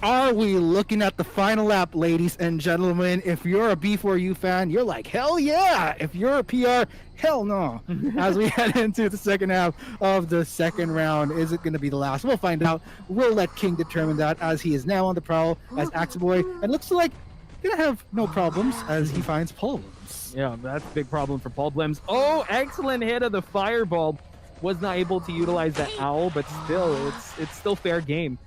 are we looking at the final lap, ladies and gentlemen? If you're a B4U fan, you're like, hell yeah. If you're a PR, hell no. As we head into the second half of the second round, is it going to be the last? We'll find out. We'll let King determine that, as he is now on the prowl as Axeboy, and looks like gonna have no problems as he finds problems. Yeah, that's a big problem for Paul Blems. Oh, excellent hit of the fireball. Was not able to utilize that owl, but still, it's still fair game.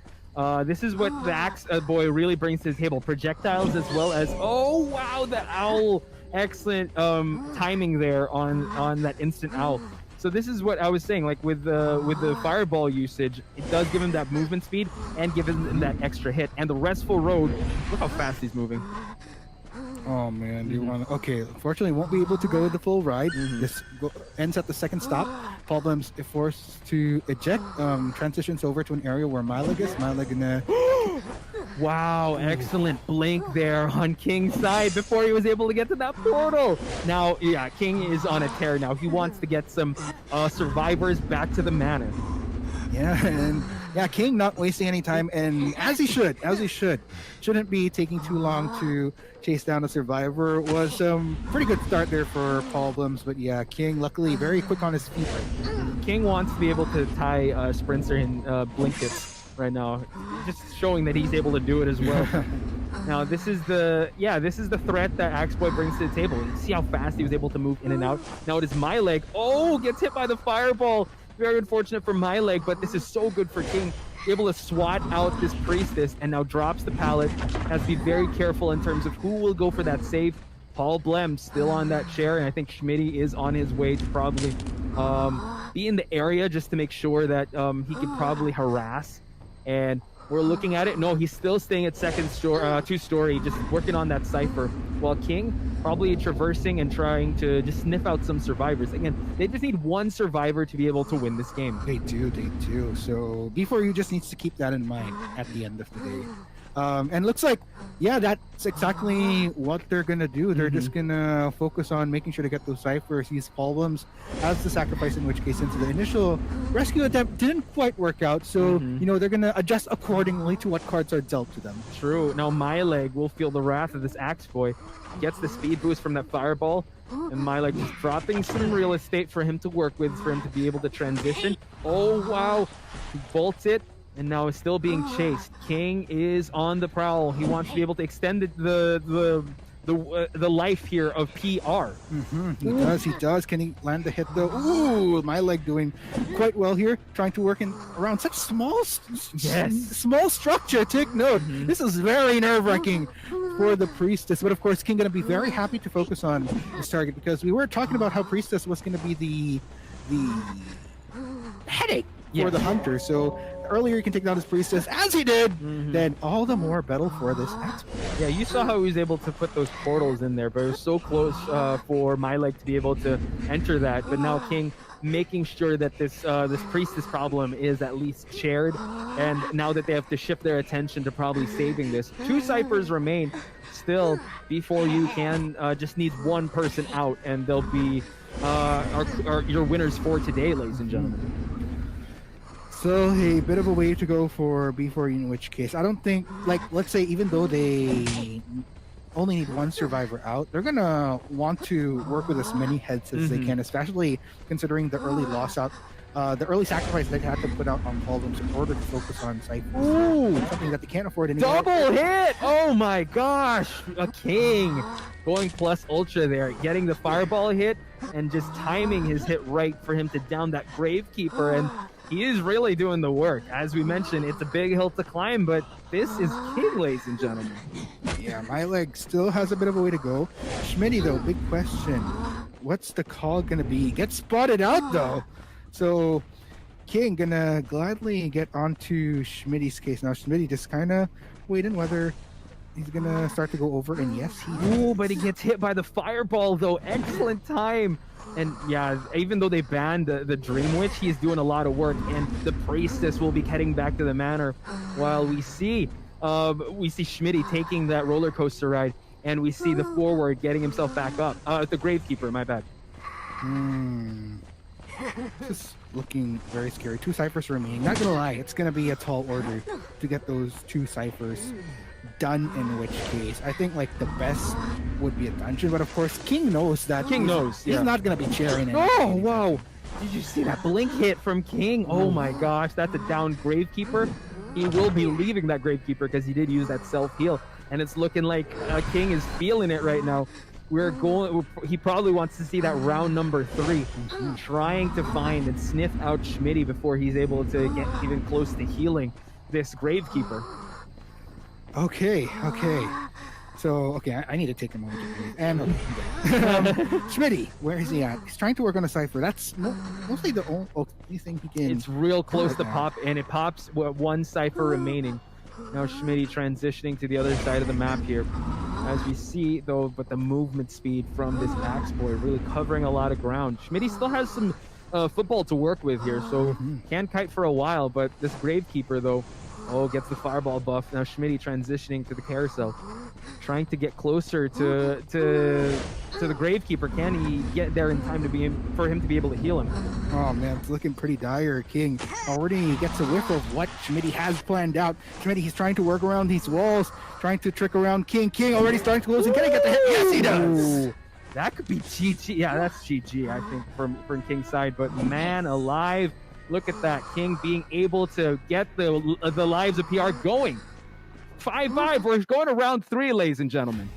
This is what the Axe Boy really brings to the table. Projectiles as well as, oh wow, the owl. Excellent timing there on that instant owl. So this is what I was saying, like with the fireball usage, it does give him that movement speed and give him that extra hit. And the restful road, look how fast he's moving. Oh man, do you want to? Okay, unfortunately, won't be able to go the full ride. This ends at the second stop. Paul Blems is forced to eject. Transitions over to an area where Mileg is. Mileg gonna. Wow, excellent blink there on King's side before he was able to get to that portal. Now, yeah, King is on a tear now. He wants to get some survivors back to the manor. Yeah, and yeah, King not wasting any time, and as he should, shouldn't be taking too long to chase down a survivor. Was pretty good start there for Paul Blems, but yeah, King luckily very quick on his feet. King wants to be able to tie Sprinter in blinkets right now, just showing that he's able to do it as well. Now this is the threat that Axeboy brings to the table. You see how fast he was able to move in and out. Now it is Mileg. Oh, gets hit by the fireball. Very unfortunate for Mileg, but this is so good for King. Able to swat out this priestess and now drops the pallet. Has to be very careful in terms of who will go for that save. Paul Blems still on that chair, and I think Schmitty is on his way to probably be in the area just to make sure that he could probably harass. And we're looking at it. No, he's still staying at two-story, just working on that cipher. While King probably traversing and trying to just sniff out some survivors. Again, they just need one survivor to be able to win this game. They do. So B4U just needs to keep that in mind at the end of the day. And looks like, yeah, that's exactly what they're gonna do. They're just gonna focus on making sure to get those ciphers, use Paul Blems as the sacrifice, in which case, since the initial rescue attempt didn't quite work out, so you know, they're gonna adjust accordingly to what cards are dealt to them. True. Now Mileg will feel the wrath of this Axe Boy. Gets the speed boost from that fireball, and Mileg just dropping some real estate for him to work with, for him to be able to transition. Oh wow, he bolts it. And now is still being chased. King is on the prowl. He wants to be able to extend the life here of PR. He does. Can he land the hit though? Ooh, Mileg doing quite well here, trying to work in around such small structure. Take note. This is very nerve-wracking for the priestess, but of course King gonna be very happy to focus on this target, because we were talking about how priestess was gonna be the headache for the hunter. So earlier you can take down his priestess, as he did, then all the more battle for this Axe. Yeah, you saw how he was able to put those portals in there, but it was so close for Mileg to be able to enter that. But now King making sure that this priestess problem is at least shared, and now that they have to shift their attention to probably saving this. 2 ciphers remain. Still, B4U can just needs one person out, and they'll be your winners for today, ladies and gentlemen. So a bit of a way to go for B4U, in which case I don't think, like, let's say even though they only need one survivor out, they're gonna want to work with as many heads as they can, especially considering the early loss out, the early sacrifice they had to put out on Paul Blems in order to focus on ciphers. Ooh, something that they can't afford anymore. Double hit! Oh my gosh! A King going plus ultra there, getting the fireball hit and just timing his hit right for him to down that Gravekeeper, and he is really doing the work. As we mentioned, it's a big hill to climb, but this is King, ladies and gentlemen. Yeah, Mileg still has a bit of a way to go. Schmitty, though, big question. What's the call gonna be? Gets spotted out, though. So King gonna gladly get onto Schmitty's case. Now Schmitty just kind of waiting whether he's gonna start to go over, and yes, he does. Ooh, but he gets hit by the fireball, though. Excellent time. And yeah, even though they banned the Dream Witch, he is doing a lot of work, and the priestess will be heading back to the manor, while we see Schmitty taking that roller coaster ride, and we see the forward getting himself back up. The Gravekeeper, my bad. This is looking very scary. 2 ciphers remaining. Not gonna lie, it's gonna be a tall order to get those 2 ciphers done, in which case I think like the best would be a dungeon, but of course King knows that. King knows, he's yeah. not gonna be cheering it. Oh, wow. Did you see that blink hit from King? Oh my gosh, that's a down Gravekeeper. He will be leaving that Gravekeeper because he did use that self-heal. And it's looking like King is feeling it right now. He probably wants to see that round number 3. Trying to find and sniff out Schmitty before he's able to get even close to healing this Gravekeeper. Okay. So, okay, I need to take a moment to breathe. And Schmitty, where is he at? He's trying to work on a cipher. That's mostly the only thing he can. It's real close to pop, and it pops 1 cipher remaining. Now Schmitty transitioning to the other side of the map here. As we see, though, but the movement speed from this Axe Boy really covering a lot of ground. Schmitty still has some football to work with here, so can kite for a while, but this Gravekeeper, though, gets the fireball buff. Now Schmitty transitioning to the carousel, trying to get closer to the Gravekeeper. Can he get there in time for him to be able to heal him? Oh man, it's looking pretty dire. King already gets a whiff of what Schmitty has planned out. Schmitty, he's trying to work around these walls, trying to trick around King. King already starting to close, and can he get the hit? Yes, he does! That could be GG. Yeah, that's GG, I think, from King's side. But man alive, look at that. King being able to get the lives of PR going. 5-5. We're going to round 3, ladies and gentlemen.